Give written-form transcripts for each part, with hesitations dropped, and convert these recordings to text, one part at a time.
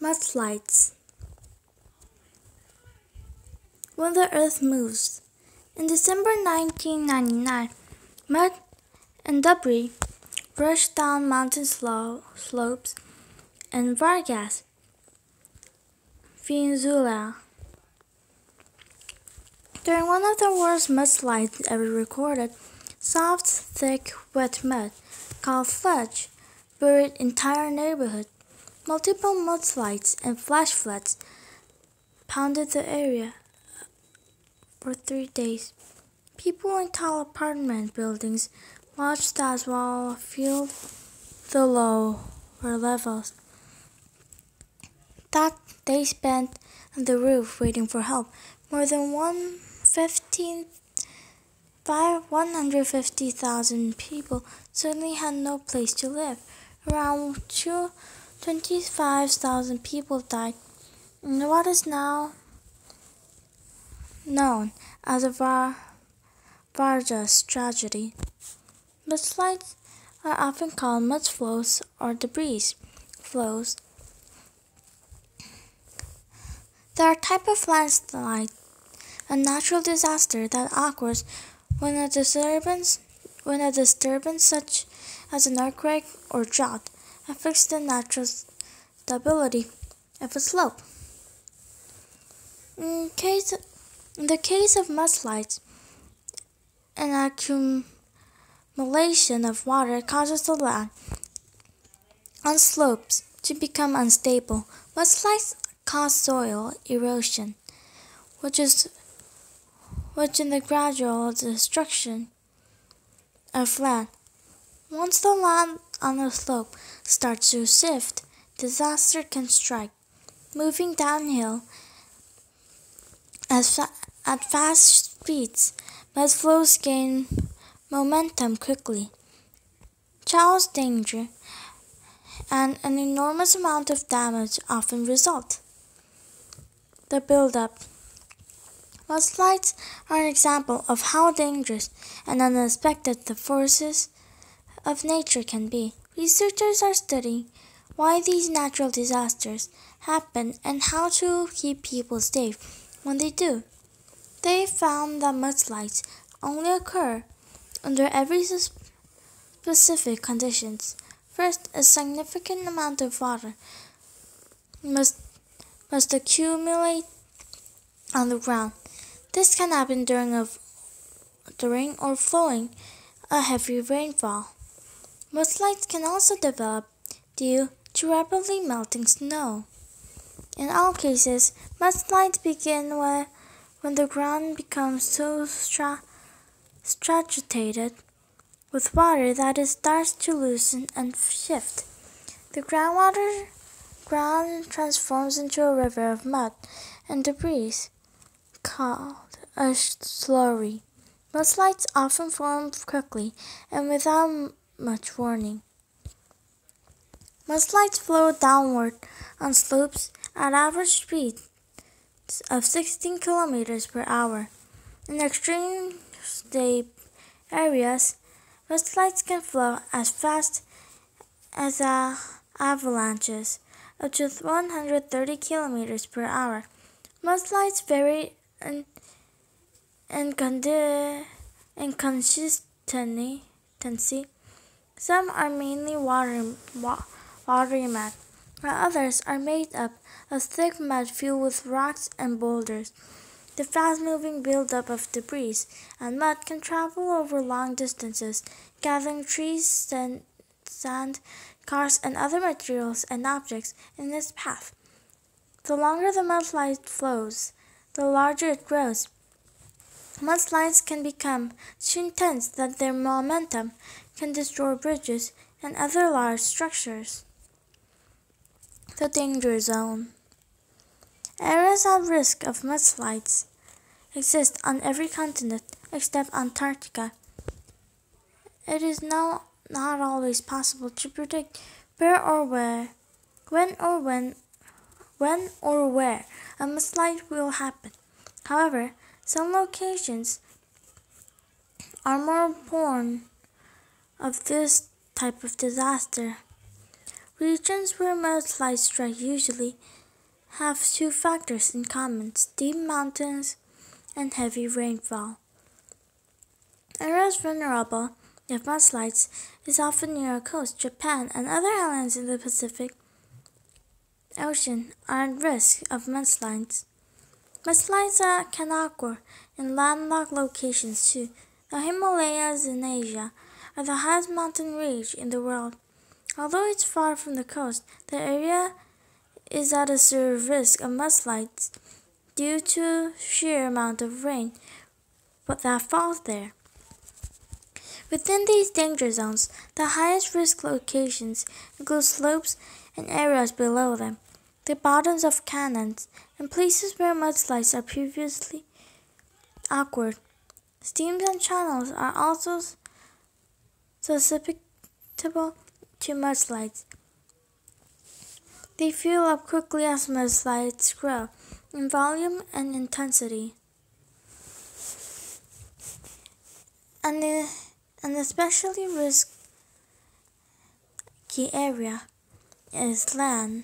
Mudslides. When the Earth moves. In December 1999, mud and debris rushed down mountain slopes in Vargas, Venezuela. During one of the worst mudslides ever recorded, soft, thick, wet mud, called sludge, buried entire neighborhood. Multiple mudslides and flash floods pounded the area for 3 days. People in tall apartment buildings watched as well filled the lower levels. That they spent on the roof waiting for help. More than 150,000 people suddenly had no place to live. Around 25,000 people died in what is now known as the Vargas tragedy. Mudslides are often called mud flows or debris flows. They are a type of landslide, a natural disaster that occurs when a disturbance such as an earthquake or drought affects the natural stability of a slope. In the case of mudslides, an accumulation of water causes the land on slopes to become unstable. Mudslides cause soil erosion, which in the gradual destruction of land. Once the land on a slope starts to shift, disaster can strike. Moving downhill at fast speeds, mud flows gain momentum quickly. Chaos, danger, and an enormous amount of damage often result. The buildup. Mudslides are an example of how dangerous and unexpected the forces of nature can be. Researchers are studying why these natural disasters happen and how to keep people safe when they do. They found that mudslides only occur under very specific conditions. First, a significant amount of water must accumulate on the ground. This can happen during or flowing a heavy rainfall. Mudslides can also develop due to rapidly melting snow. In all cases, mudslides begin when the ground becomes so saturated with water that it starts to loosen and shift. The ground transforms into a river of mud and debris called a slurry. Mudslides often form quickly and without much warning. Mudslides flow downward on slopes at average speeds of 16 kilometers per hour. In extreme steep areas, mudslides can flow as fast as avalanches, up to 130 kilometers per hour. Mudslides vary in consistency. Some are mainly watery mud, while others are made up of thick mud filled with rocks and boulders. The fast-moving buildup of debris and mud can travel over long distances, gathering trees, sand, cars, and other materials and objects in its path. The longer the mudslide flows, the larger it grows. Mudslides can become so intense that their momentum can destroy bridges and other large structures. The danger zone. Areas at risk of mudslides exist on every continent except Antarctica. It is now not always possible to predict when or where a mudslide will happen. However, some locations are more prone of this type of disaster. Regions where mudslides strike usually have two factors in common: steep mountains and heavy rainfall. Areas vulnerable to mudslides is often near a coast. Japan and other islands in the Pacific Ocean are at risk of mudslides. Mudslides can occur in landlocked locations too. The Himalayas in Asia are the highest mountain range in the world. Although it's far from the coast, the area is at a severe risk of mudslides due to sheer amount of rain that falls there. Within these danger zones, the highest risk locations include slopes and areas below them, the bottoms of canyons, and places where mudslides are previously occurred. Streams and channels are also susceptible to mudslides. They fill up quickly as mudslides grow in volume and intensity. An especially risky area is land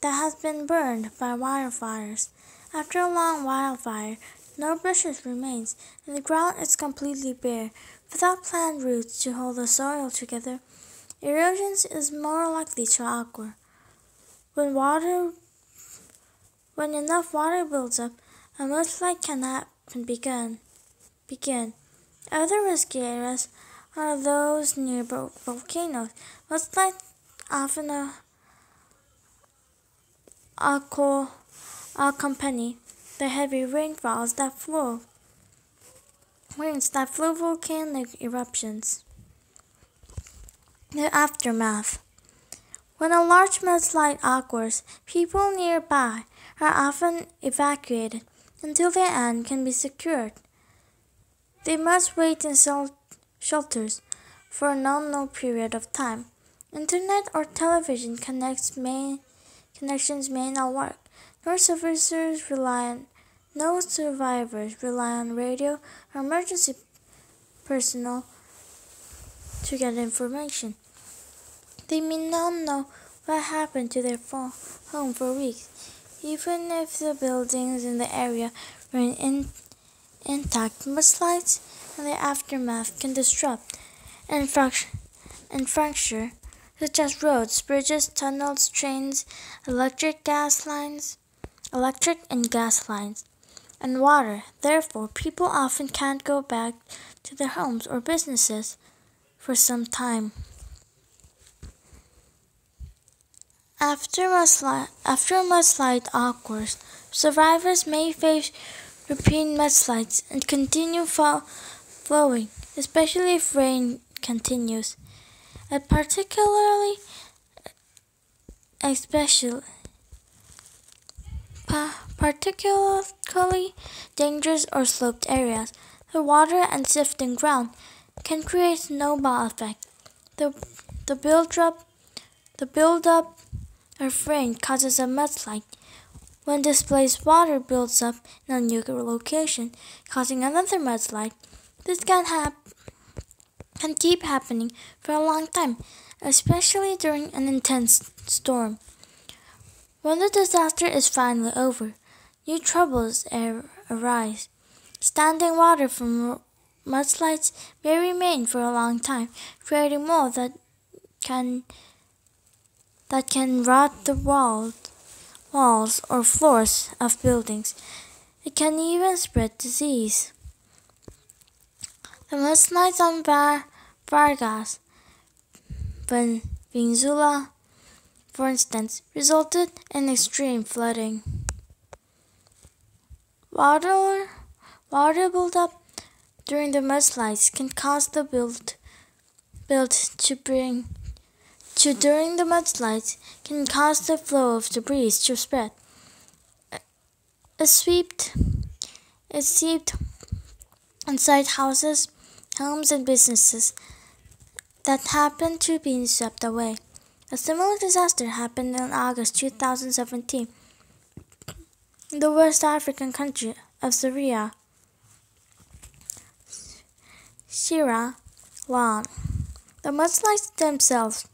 that has been burned by wildfires. After a long wildfire, no bushes remains, and the ground is completely bare. Without plant roots to hold the soil together, erosion is more likely to occur. When enough water builds up, a mudslide can begin. Other risky areas are those near volcanoes. Mudslides often accompany the heavy winds that flow volcanic eruptions. The aftermath. When a large mudslide occurs, people nearby are often evacuated until their end can be secured. They must wait in shelters for an unknown period of time. Internet or television connections may not work. No survivors rely on radio or emergency personnel to get information. They may not know what happened to their home for weeks, even if the buildings in the area were intact. Mudslides and their aftermath can disrupt infrastructure such as roads, bridges, tunnels, trains, electric and gas lines, and water. Therefore, people often can't go back to their homes or businesses for some time. After a mudslide occurs, survivors may face repeat mudslides and continue flowing, especially if rain continues. Particularly dangerous or sloped areas, the water and sifting ground can create a snowball effect. The buildup of rain causes a mudslide. When displaced water builds up in a new location, causing another mudslide, this can keep happening for a long time, especially during an intense storm. When the disaster is finally over, new troubles arise. Standing water from mudslides may remain for a long time, creating mold that can rot the walls or floors of buildings. It can even spread disease. The mudslides on Vargas, Venezuela, for instance, resulted in extreme flooding. Water buildup during the mudslides can cause the during the mudslides can cause the flow of debris to spread. It seeped inside houses, homes, and businesses that happened to be swept away. A similar disaster happened in August 2017 in the West African country of Sierra Leone. The mudslides themselves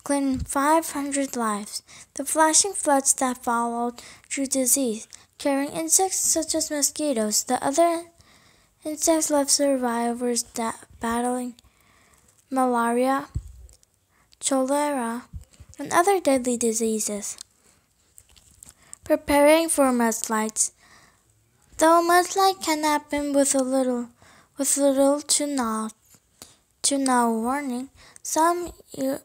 claimed 500 lives. The flashing floods that followed drew disease, carrying insects such as mosquitoes. The other insects left survivors battling malaria, cholera, and other deadly diseases. Preparing for mudslides. Though a mudslide can happen with little to no warning, some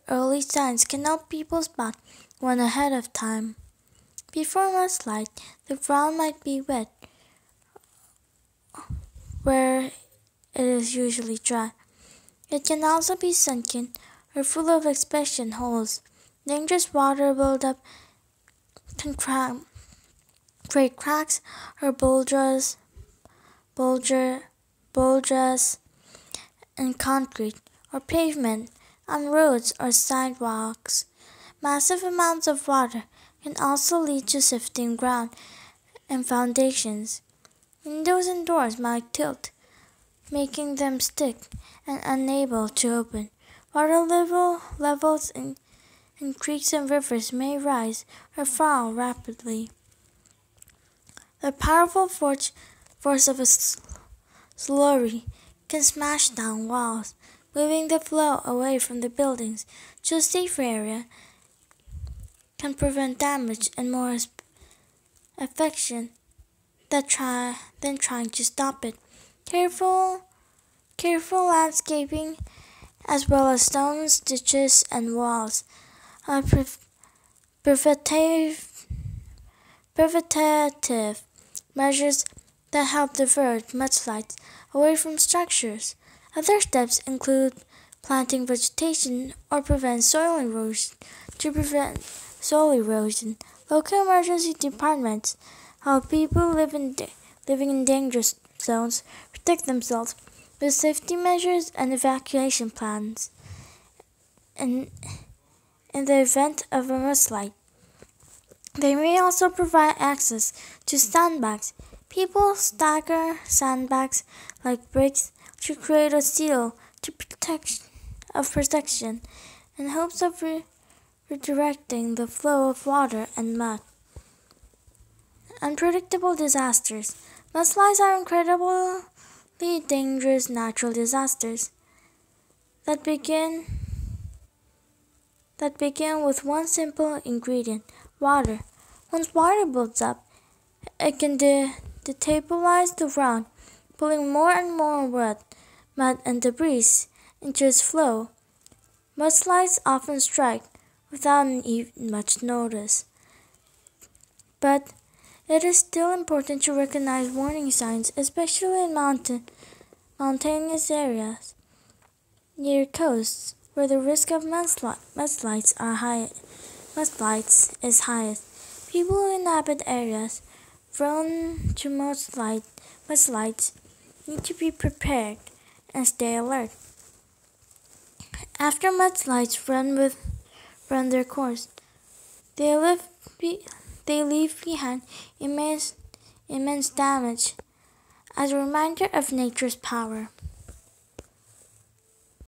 early signs can help people spot one ahead of time. Before mudslide, the ground might be wet, where it is usually dry. It can also be sunken or full of expansion holes. Dangerous water buildup can create cracks or bulges in concrete or pavement on roads or sidewalks. Massive amounts of water can also lead to shifting ground and foundations. Windows and doors might tilt, making them stick and unable to open. Water levels in creeks and rivers may rise or fall rapidly. The powerful force of a slurry can smash down walls, moving the flow away from the buildings to a safer area, can prevent damage and more affection than trying to stop it. Careful landscaping, as well as stones, ditches, and walls, are preventative measures that help divert mudslides away from structures. Other steps include planting vegetation or prevent soil erosion. Local emergency departments help people living in dangerous zones protect themselves with safety measures and evacuation plans. In the event of a mudslide, they may also provide access to sandbags. People stagger sandbags like bricks to create a seal of protection in hopes of redirecting the flow of water and mud. Unpredictable disasters. Mudslides are incredibly dangerous natural disasters that begin with one simple ingredient: water. Once water builds up, it can destabilize the ground, pulling more and more mud and debris into its flow. Mudslides often strike without even much notice, but it is still important to recognize warning signs, especially in mountainous areas near coasts where the risk of mudslides is highest. People who inhabit areas prone to mudslides need to be prepared and stay alert. After mudslides run their course, they leave behind immense damage as a reminder of nature's power.